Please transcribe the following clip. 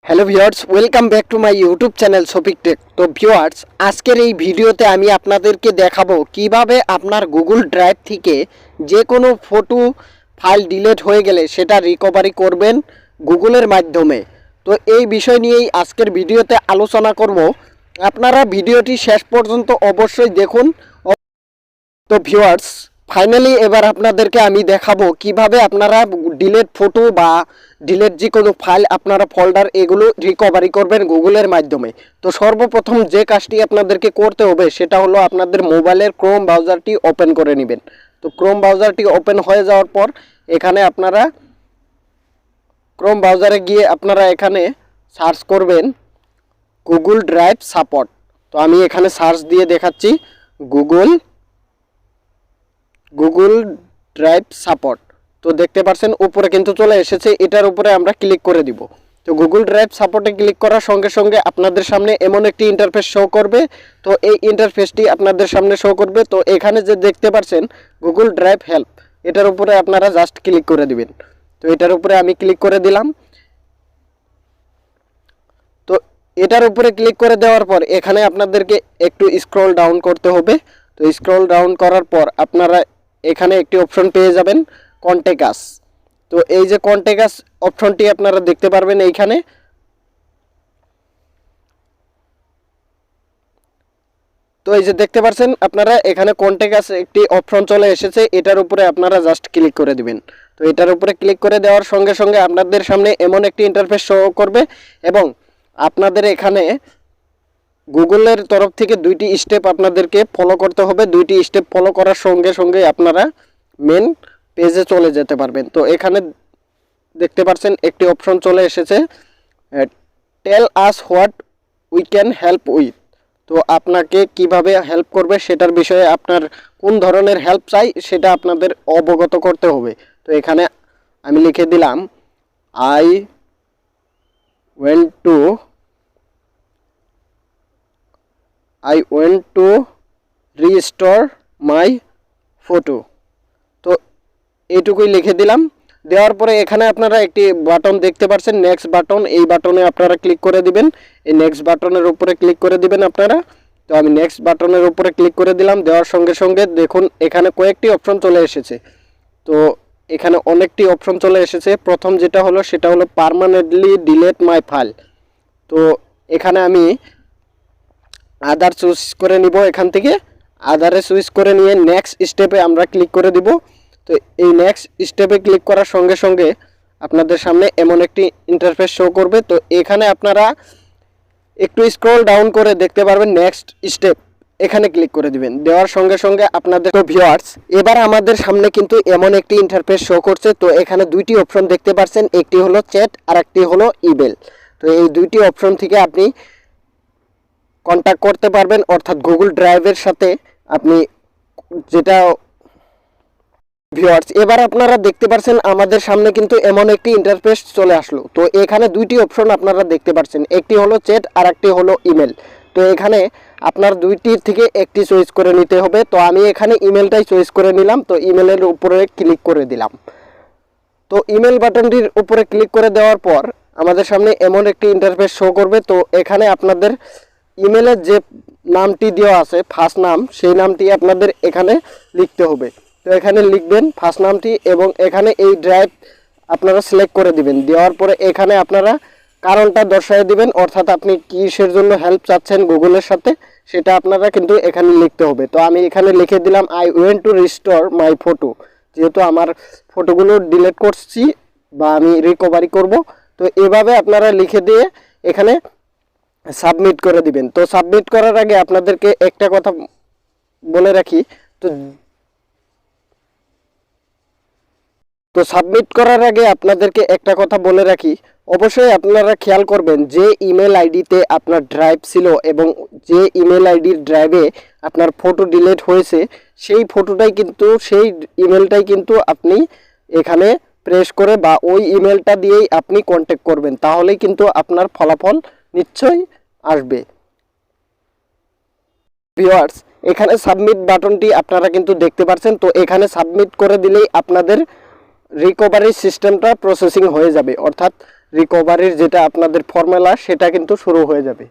Hello viewers, welcome back to my YouTube channel Shafiq tech. তো viewers, আজকের এই ভিডিওতে আমি আপনাদেরকে দেখাবো কিভাবে আপনার গুগল ড্রাইভ থেকে যে কোনো ফটো ফাইল ডিলিট হয়ে গেলে সেটা রিকভারি করবেন গুগলের মাধ্যমে। তো এই বিষয় নিয়েই আজকের ভিডিওতে আলোচনা করব। আপনারা ভিডিওটি শেষ পর্যন্ত অবশ্যই দেখুন। তো ভিউয়ার্স, ফাইনালি এবার আপনাদেরকে আমি দেখাবো কিভাবে আপনারা ডিলেট ফটো বা ডিলেট যে কোনো ফাইল আপনারা ফোল্ডার এগুলো রিকভারি করবেন গুগলের মাধ্যমে। তো সর্বপ্রথম যে কাজটি আপনাদেরকে করতে হবে সেটা হলো আপনাদের মোবাইলের ক্রোম ব্রাউজারটি ওপেন করে নেবেন। তো ক্রোম ব্রাউজারটি ওপেন হয়ে যাওয়ার পর এখানে আপনারা ক্রোম ব্রাউজারে গিয়ে আপনারা এখানে সার্চ করবেন গুগল ড্রাইভ সাপোর্ট। তো আমি এখানে সার্চ দিয়ে দেখাচ্ছি গুগল ড্রাইভ সাপোর্ট। তো দেখতে পাচ্ছেন উপরে কিন্তু চলে এসেছে, এটার উপরে আমরা ক্লিক করে দিব। তো গুগল ড্রাইভ সাপোর্টে ক্লিক করার সঙ্গে সঙ্গে আপনাদের সামনে এমন একটি ইন্টারফেস শো করবে। তো এই ইন্টারফেসটি আপনাদের সামনে শো করবে। তো এখানে যে দেখতে পাচ্ছেন গুগল ড্রাইভ হেল্প, এটার উপরে আপনারা জাস্ট ক্লিক করে দিবেন। তো এটার উপরে আমি ক্লিক করে দিলাম। তো এটার উপরে ক্লিক করে দেওয়ার পর এখানে আপনাদেরকে একটু স্ক্রল ডাউন করতে হবে। তো স্ক্রল ডাউন করার পর আপনারা এখানে একটি অপশন পেয়ে যাবেন কন্ট্যাক্ট আস। তো এই যে কন্ট্যাক্ট আস অপশনটি আপনারা দেখতে পারবেন এইখানে। তো এই যে দেখতে পাচ্ছেন আপনারা এখানে কন্ট্যাক্ট আস একটি অপশন চলে এসেছে, এটার উপরে আপনারা জাস্ট ক্লিক করে দিবেন। তো এটার উপরে ক্লিক করে দেওয়ার সঙ্গে সঙ্গে আপনাদের সামনে এমন একটি ইন্টারফেস শো করবে এবং আপনাদের এখানে গুগলের তরফ থেকে দুইটি স্টেপ আপনাদেরকে ফলো করতে হবে। দুইটি স্টেপ ফলো করার সঙ্গে সঙ্গে আপনারা মেন পেজে চলে যেতে পারবেন। তো এখানে দেখতে পাচ্ছেন একটি অপশন চলে এসেছে tell us what we can help with. তো আপনাকে কিভাবে হেল্প করবে সেটার বিষয়ে আপনার কোন ধরনের হেল্প চাই সেটা আপনাদের অবগত করতে হবে। তো এখানে আমি লিখে দিলাম I went to restore my photo. তো এইটুকুই লিখে দিলাম। দেওয়ার পরে এখানে আপনারা একটি বাটন দেখতে পাচ্ছেন নেক্সট বাটন, এই বাটনে আপনারা ক্লিক করে দিবেন। এই নেক্সট বাটনের উপরে ক্লিক করে দিবেন আপনারা। তো আমি নেক্সট বাটনের উপরে ক্লিক করে দিলাম। দেওয়ার সঙ্গে সঙ্গে দেখুন এখানে কয়েকটি অপশন চলে এসেছে। তো এখানে অনেকটি অপশন চলে এসেছে। প্রথম যেটা হলো সেটা হলো পার্মানেন্টলি ডিলিট মাই ফাইল। তো এখানে আমি আদার চুজ করে নিব। এখান থেকে আদারে সুইচ করে নিয়ে নেক্সট স্টেপে আমরা ক্লিক করে দিব। তো এই নেক্সট স্টেপে ক্লিক করার সঙ্গে সঙ্গে আপনাদের সামনে এমন একটি ইন্টারফেস শো করবে। তো এখানে আপনারা একটু স্ক্রল ডাউন করে দেখতে পারবেন নেক্সট স্টেপ, এখানে ক্লিক করে দিবেন। দেওয়ার সঙ্গে সঙ্গে আপনাদের ভিউয়ার্স এবার আমাদের সামনে কিন্তু এমন একটি ইন্টারফেস শো করছে। তো এখানে দুইটি অপশন দেখতে পাচ্ছেন, একটি হলো চ্যাট আর একটি হলো ইমেল। তো এই দুইটি অপশন থেকে আপনি কন্ট্যাক্ট করতে পারবেন, অর্থাৎ গুগল ড্রাইভের সাথে আপনি যেটা ভিউয়ার্স এবার আপনারা দেখতে পাচ্ছেন আমাদের সামনে কিন্তু এমন একটি ইন্টারফেস চলে আসলো। তো এখানে দুইটি অপশন আপনারা দেখতে পাচ্ছেন, একটি হলো চ্যাট আর একটি হলো ইমেল। তো এখানে আপনার দুইটির থেকে একটি চয়েস করে নিতে হবে। তো আমি এখানে ইমেলটাই চয়েস করে নিলাম। তো ইমেলের উপরে ক্লিক করে দিলাম। তো ইমেল বাটনটির উপরে ক্লিক করে দেওয়ার পর আমাদের সামনে এমন একটি ইন্টারফেস শো করবে। তো এখানে আপনাদের ইমেলের যে নামটি দেওয়া আছে ফার্স্ট নাম, সেই নামটি আপনাদের এখানে লিখতে হবে। তো এখানে লিখবেন ফার্স্ট নামটি এবং এখানে এই ড্রাইভ আপনারা সিলেক্ট করে দিবেন। দেওয়ার পরে এখানে আপনারা কারণটা দর্শায় দিবেন, অর্থাৎ আপনি কিসের জন্য হেল্প চাচ্ছেন গুগলের সাথে সেটা আপনারা কিন্তু এখানে লিখতে হবে। তো আমি এখানে লিখে দিলাম I went to restore my photo, যেহেতু আমার ফটোগুলো ডিলিট করছি বা আমি রিকভারি করব। তো এভাবে আপনারা লিখে দিয়ে এখানে সাবমিট করে দিবেন। তো সাবমিট করার আগে আপনাদেরকে একটা কথা বলে রাখি। তো সাবমিট করার আগে আপনাদেরকে একটা কথা বলে রাখি, অবশ্যই আপনারা খেয়াল করবেন যে ইমেল আইডিতে আপনার ড্রাইভ ছিল এবং যে ইমেল আইডির ড্রাইভে আপনার ফটো ডিলিট হয়েছে সেই ফটোটাই কিন্তু সেই ইমেলটাই কিন্তু আপনি এখানে প্রেস করে বা ওই ইমেলটা দিয়েই আপনি কন্ট্যাক্ট করবেন, তাহলেই কিন্তু আপনার ফলাফল নিশ্চয়ই আসবে। ভিউয়ার্স এখানে সাবমিট বাটনটি আপনারা কিন্তু দেখতে পাচ্ছেন। তো এখানে সাবমিট করে দিলেই আপনাদের রিকভারি সিস্টেমটা প্রসেসিং হয়ে যাবে, অর্থাৎ রিকভারির যেটা আপনাদের ফর্মুলা সেটা কিন্তু শুরু হয়ে যাবে।